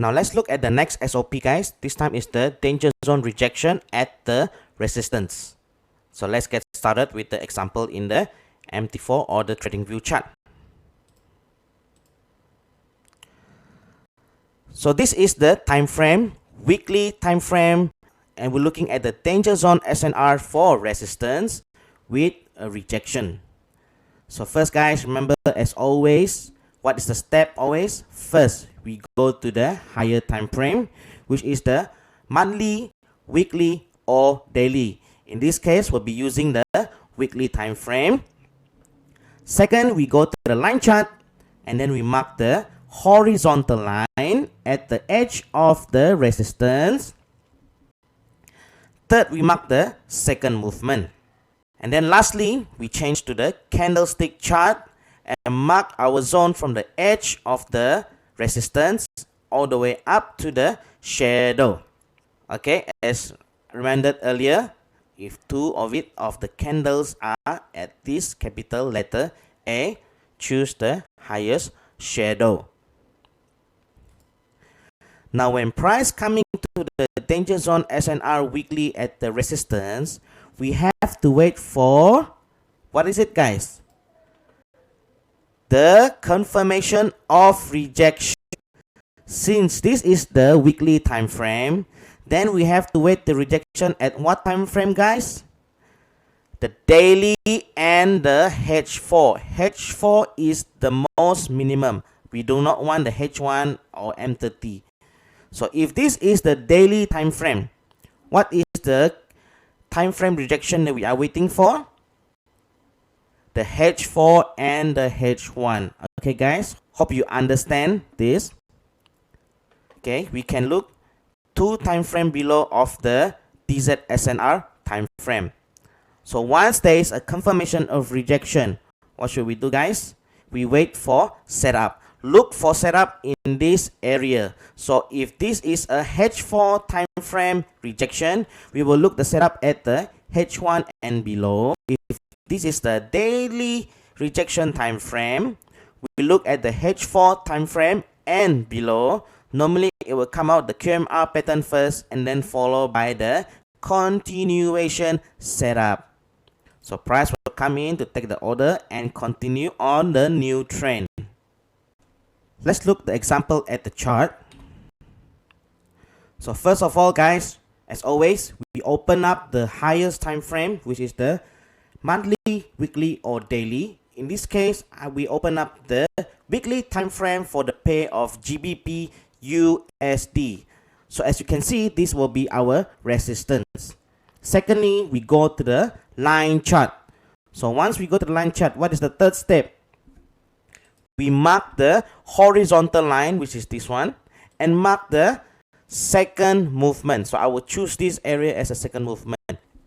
Now let's look at the next SOP, guys. This time is the danger zone rejection at the resistance. So let's get started with the example in the MT4 or the trading view chart. So this is the time frame, weekly time frame, and we're looking at the danger zone SNR for resistance with a rejection. So first, guys, remember, as always, what is the step always? First, we go to the higher time frame, which is the monthly, weekly, or daily. In this case, we'll be using the weekly time frame. Second, we go to the line chart, and then we mark the horizontal line at the edge of the resistance. Third, we mark the second movement. And then lastly, we change to the candlestick chart and mark our zone from the edge of the resistance all the way up to the shadow. Okay, as reminded earlier, if two of the candles are at this capital letter A, choose the highest shadow. Now when price coming to the danger zone SNR weekly at the resistance, we have to wait for, what is it, guys? The confirmation of rejection. Since this is the weekly time frame, then we have to wait the rejection at what time frame, guys? The daily and the H4. H4 is the most minimum. We do not want the H1 or M30. So if this is the daily time frame, what is the time frame rejection that we are waiting for? The H4 and the H1. Okay, guys, hope you understand this. Okay, we can look 2 time frame below of the DZ SNR time frame. So once there is a confirmation of rejection, what should we do, guys? We wait for setup. Look for setup in this area. So if this is a H4 time frame rejection, we will look the setup at the H1 and below. If this is the daily rejection time frame, we look at the H4 time frame and below. Normally it will come out the QMR pattern first and then followed by the continuation setup. So price will come in to take the order and continue on the new trend. Let's look the example at the chart. So first of all, guys, as always, we open up the highest time frame, which is the monthly, weekly, or daily. In this case, we open up the weekly time frame for the pair of GBP USD. So as you can see, this will be our resistance. Secondly, we go to the line chart. So once we go to the line chart, what is the third step? We mark the horizontal line, which is this one, and mark the second movement. So I will choose this area as a second movement.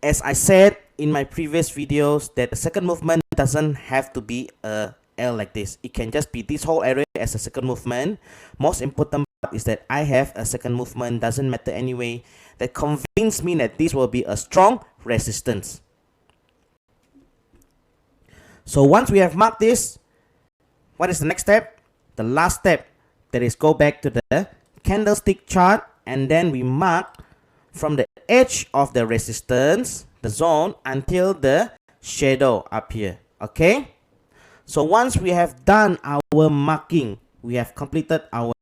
As I said in my previous videos, that the second movement doesn't have to be a L like this. It can just be this whole area as a second movement. Most important part is that I have a second movement, doesn't matter anyway, that convince me that this will be a strong resistance. So once we have marked this, what is the next step? The last step, that is go back to the candlestick chart, and then we mark from the edge of the resistance, the zone, until the shadow up here. Okay? So once we have done our marking, we have completed our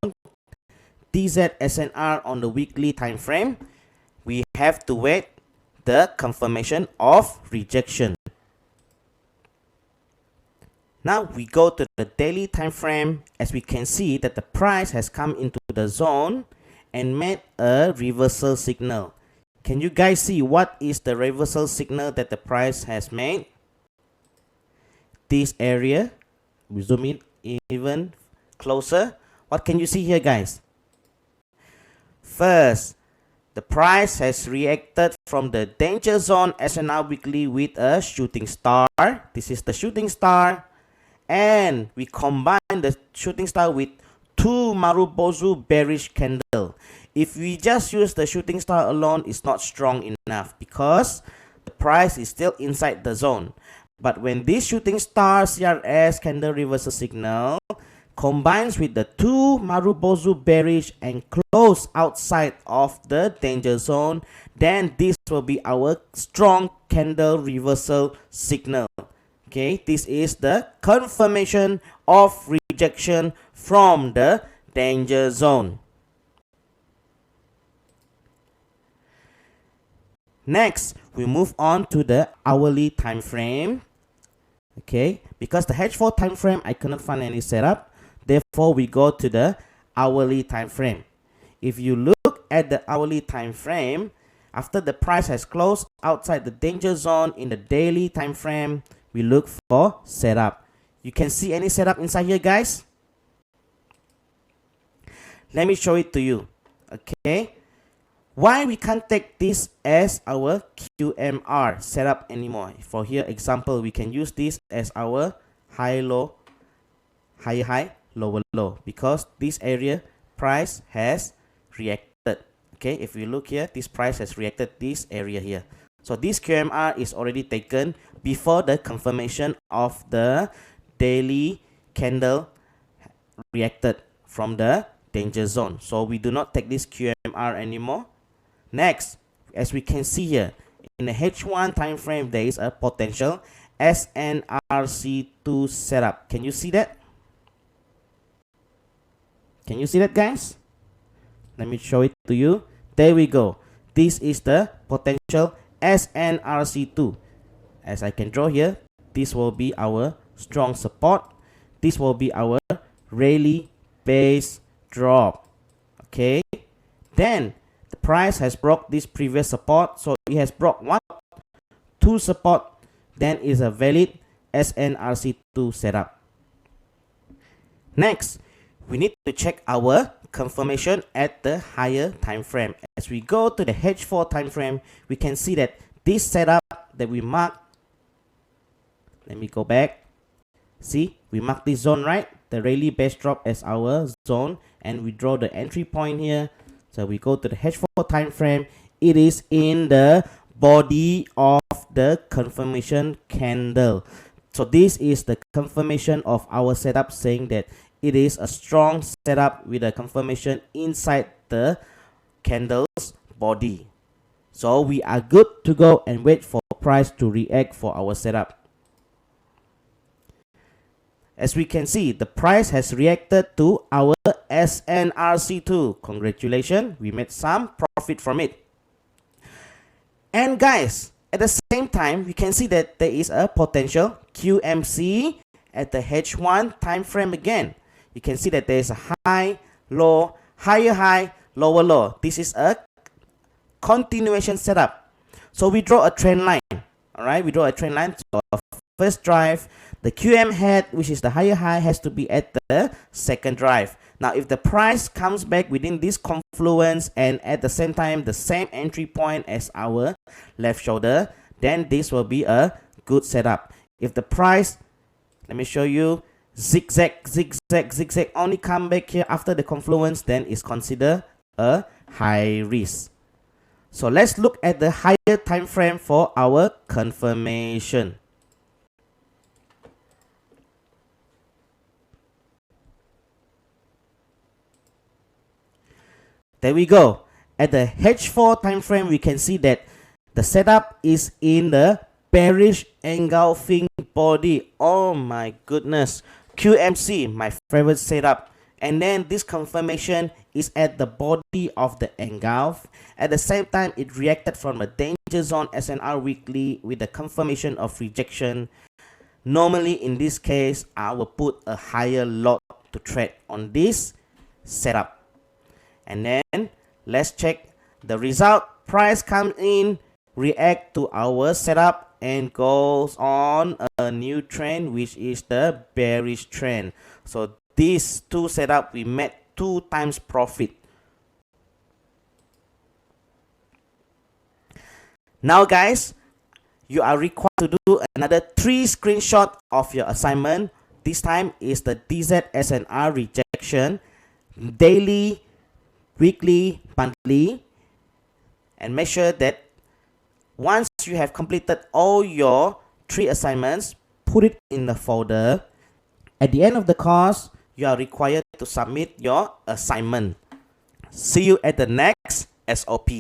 DZ SNR on the weekly time frame, we have to wait the confirmation of rejection. Now we go to the daily time frame. As we can see that the price has come into the zone and made a reversal signal. Can you guys see what is the reversal signal that the price has made? This area, we zoom in even closer. What can you see here, guys? First, the price has reacted from the danger zone SNR weekly with a shooting star. This is the shooting star. And we combine the shooting star with 2 Marubozu bearish candle. If we just use the shooting star alone, it's not strong enough because the price is still inside the zone. But when this shooting star CRS candle reversal signal, combines with the two Marubozu bearish and close outside of the danger zone, then this will be our strong candle reversal signal. Okay, this is the confirmation of rejection from the danger zone. Next, we move on to the hourly time frame. Okay, because the H4 time frame I cannot find any setup, therefore we go to the hourly time frame. If you look at the hourly time frame, after the price has closed outside the danger zone in the daily time frame, we look for setup. You can see any setup inside here, guys? Let me show it to you. Okay, why we can't take this as our QMR setup anymore? For here example, we can use this as our high low, high high, lower low, because this area price has reacted. Okay, if you look here, this price has reacted this area here. So this QMR is already taken before the confirmation of the daily candle reacted from the danger zone. So we do not take this QMR anymore. Next, as we can see here, in the H1 time frame, there is a potential SNRC2 setup. Can you see that? Can you see that, guys? Let me show it to you. There we go. This is the potential SNRC2. As I can draw here, this will be our strong support. This will be our rally base drop. Okay. Then the price has broke this previous support. So it has broke one, two support. Then is a valid SNRC2 setup. Next, we need to check our confirmation at the higher time frame. As we go to the H4 time frame, we can see that this setup that we mark, let me go back. See, we mark this zone, right? The rally base drop as our zone, and we draw the entry point here. So we go to the H4 time frame. It is in the body of the confirmation candle. So this is the confirmation of our setup, saying that it is a strong setup with a confirmation inside the candle's body. So we are good to go and wait for price to react for our setup. As we can see, the price has reacted to our SNRC2. Congratulations, we made some profit from it. And guys, at the same time, we can see that there is a potential QMC at the H1 time frame again. You can see that there is a high, low, higher high, lower low. This is a continuation setup. So we draw a trend line. Alright, we draw a trend line. So first drive, the QM head, which is the higher high, has to be at the second drive. Now, if the price comes back within this confluence and at the same time the same entry point as our left shoulder, then this will be a good setup. If the price, let me show you, zigzag, zigzag, zigzag, only come back here after the confluence, then it's considered a high risk. So let's look at the higher time frame for our confirmation. There we go. At the H4 time frame, we can see that the setup is in the bearish engulfing body. Oh my goodness. QMC, my favorite setup. And then this confirmation is at the body of the engulf. At the same time, it reacted from the danger zone SNR weekly with the confirmation of rejection. Normally, in this case, I will put a higher lot to trade on this setup. And then let's check the result. Price comes in, react to our setup, and goes on a new trend, which is the bearish trend. So these two setup, we made 2 times profit. Now guys, you are required to do another 3 screenshots of your assignment. This time is the DZ SNR rejection, daily, weekly, monthly, and make sure that once you have completed all your 3 assignments, put it in the folder. At the end of the course, you are required to submit your assignment. See you at the next SOP.